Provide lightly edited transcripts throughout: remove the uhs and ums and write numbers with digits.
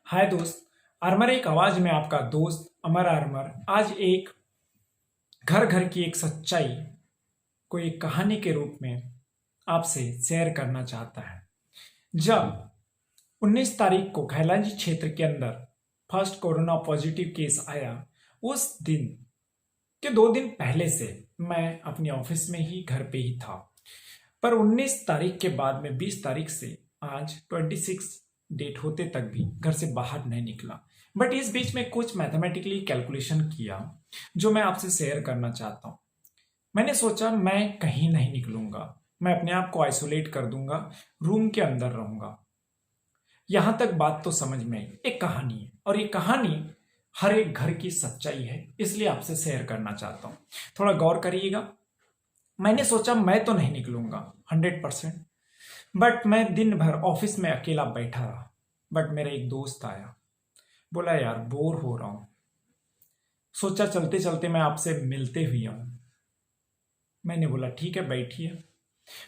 हाय दोस्त। आर्मर एक आवाज में आपका दोस्त अमर आर्मर आज एक घर घर की एक सच्चाई को एक कहानी के रूप में आपसे शेयर करना चाहता है। जब 19 तारीख को खैलाजी क्षेत्र के अंदर फर्स्ट कोरोना पॉजिटिव केस आया, उस दिन के 2 दिन पहले से मैं अपने ऑफिस में ही घर पे ही था। पर 19 तारीख के बाद में 20 तारीख से आज 26 डेट होते तक भी घर से बाहर नहीं निकला। बट इस बीच में कुछ मैथमेटिकली कैलकुलेशन किया जो मैं आपसे शेयर करना चाहता हूँ। मैंने सोचा मैं कहीं नहीं निकलूंगा, मैं अपने आप को आइसोलेट कर दूंगा, रूम के अंदर रहूंगा। यहां तक बात तो समझ में आई। एक कहानी है और ये कहानी हर एक घर की सच्चाई है, इसलिए आपसे शेयर करना चाहता हूँ। थोड़ा गौर करिएगा। मैंने सोचा मैं तो नहीं निकलूंगा 100%, बट मैं दिन भर ऑफिस में अकेला बैठा रहा। बट मेरा एक दोस्त आया, बोला यार बोर हो रहा हूं, सोचा चलते चलते मैं आपसे मिलते हुए आऊं। मैंने बोला ठीक है बैठिए।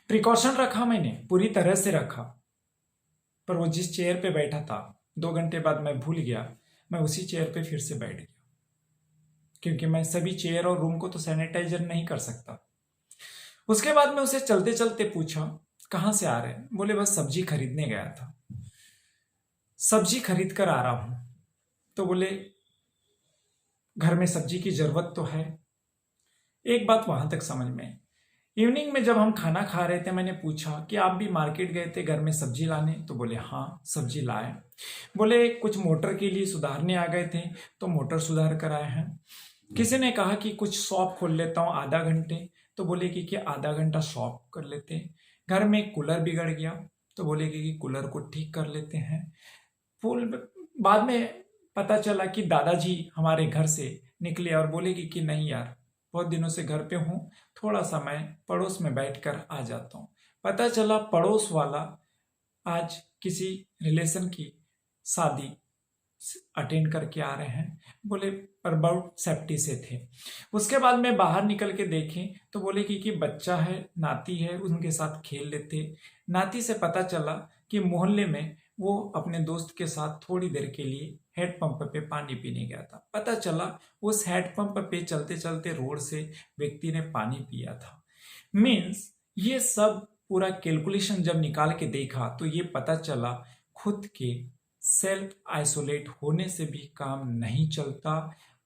प्रिकॉशन रखा, मैंने पूरी तरह से रखा। पर वो जिस चेयर पे बैठा था 2 घंटे बाद मैं भूल गया, मैं उसी चेयर पे फिर से बैठ गया, क्योंकि मैं सभी चेयर और रूम को तो सैनिटाइजर नहीं कर सकता। उसके बाद मैं उसे चलते चलते पूछा कहाँ से आ रहे हैं। बोले बस सब्जी खरीदने गया था, सब्जी खरीद कर आ रहा हूं। तो बोले घर में सब्जी की जरूरत तो है। एक बात वहां तक समझ में आई। इवनिंग में जब हम खाना खा रहे थे, मैंने पूछा कि आप भी मार्केट गए थे घर में सब्जी लाने। तो बोले हाँ सब्जी लाए। बोले कुछ मोटर के लिए सुधारने आ गए थे तो मोटर सुधार कर आए हैं। किसी ने कहा कि कुछ शॉप खोल लेता हूँ आधा घंटे। तो बोले कि आधा घंटा शॉप कर लेते हैं। घर में कूलर बिगड़ गया तो बोले कि कूलर को ठीक कर लेते हैं। फुल बाद में पता चला कि दादाजी हमारे घर से निकले और बोले कि नहीं यार, बहुत दिनों से घर पे हूँ, थोड़ा सा मैं पड़ोस में बैठकर आ जाता हूँ। पता चला पड़ोस वाला आज किसी रिलेशन की शादी अटेंड करके आ रहे हैं। बोले पर बहुत सेफ्टी से थे। उसके बाद में बाहर निकल के देखें तो बोले कि बच्चा है, नाती है, उनके साथ खेल लेते। नाती से पता चला कि मोहल्ले में वो अपने दोस्त के साथ थोड़ी देर के लिए हैंडपंप पे पानी पीने गया था। पता चला उस हैंडपंप पे चलते चलते रोड से व्यक्ति ने पानी पिया था। मीन्स ये सब पूरा कैलकुलेशन जब निकाल के देखा तो ये पता चला खुद के सेल्फ आइसोलेट होने से भी काम नहीं चलता।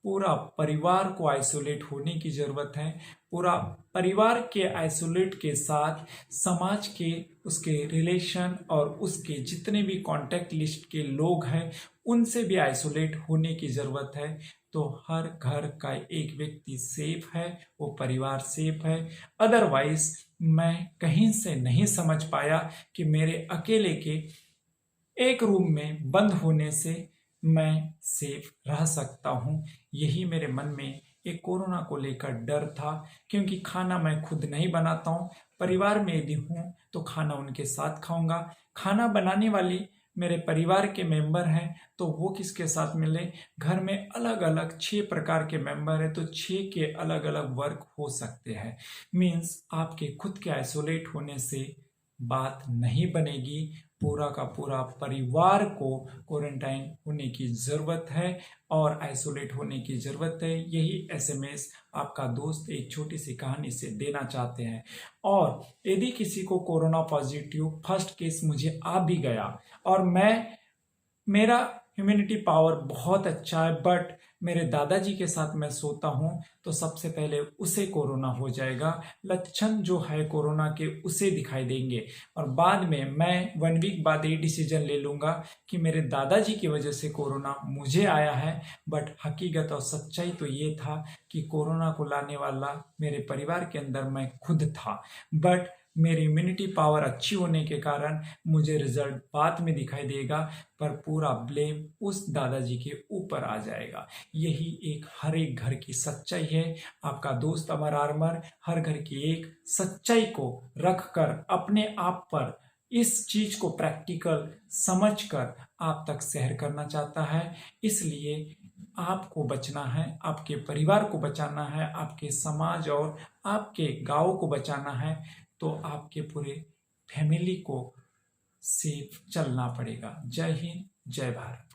पूरा परिवार को आइसोलेट होने की जरूरत है। पूरा परिवार के आइसोलेट के साथ समाज के उसके रिलेशन और उसके जितने भी कांटेक्ट लिस्ट के लोग हैं उनसे भी आइसोलेट होने की जरूरत है। तो हर घर का एक व्यक्ति सेफ है, वो परिवार सेफ है। अदरवाइज मैं कहीं से नहीं समझ पाया कि मेरे अकेले के एक रूम में बंद होने से मैं सेफ रह सकता हूं। यही मेरे मन में एक कोरोना को लेकर डर था, क्योंकि खाना मैं खुद नहीं बनाता हूं। परिवार में यदि हूं तो खाना उनके साथ खाऊंगा। खाना बनाने वाली मेरे परिवार के मेंबर हैं तो वो किसके साथ मिले। घर में अलग अलग 6 प्रकार के मेंबर हैं तो 6 के अलग अलग वर्क हो सकते हैं। मीन्स आपके खुद के आइसोलेट होने से बात नहीं बनेगी। पूरा का पूरा परिवार को क्वारंटाइन होने की जरूरत है और आइसोलेट होने की जरूरत है। यही एसएमएस आपका दोस्त एक छोटी सी कहानी से देना चाहते हैं। और यदि किसी को कोरोना पॉजिटिव फर्स्ट केस मुझे आ भी गया और मेरा ह्यूमैनिटी पावर बहुत अच्छा है, बट मेरे दादाजी के साथ मैं सोता हूं तो सबसे पहले उसे कोरोना हो जाएगा। लक्षण जो है कोरोना के उसे दिखाई देंगे और बाद में मैं 1 वीक बाद ये डिसीजन ले लूंगा कि मेरे दादाजी की वजह से कोरोना मुझे आया है। बट हकीकत और सच्चाई तो ये था कि कोरोना को लाने वाला मेरे परिवार के अंदर मैं खुद था। बट मेरी इम्यूनिटी पावर अच्छी होने के कारण मुझे रिजल्ट बाद में दिखाई देगा, पर पूरा ब्लेम उस दादाजी के ऊपर आ जाएगा। यही एक हर एक घर की सच्चाई है। आपका दोस्त अमर आर्मर हर घर की एक सच्चाई को रखकर अपने आप पर इस चीज को प्रैक्टिकल समझकर आप तक शेयर करना चाहता है। इसलिए आपको बचना है, आपके परिवार को बचाना है, आपके समाज और आपके गांव को बचाना है, तो आपके पूरे फैमिली को सेफ चलना पड़ेगा। जय हिंद, जय भारत।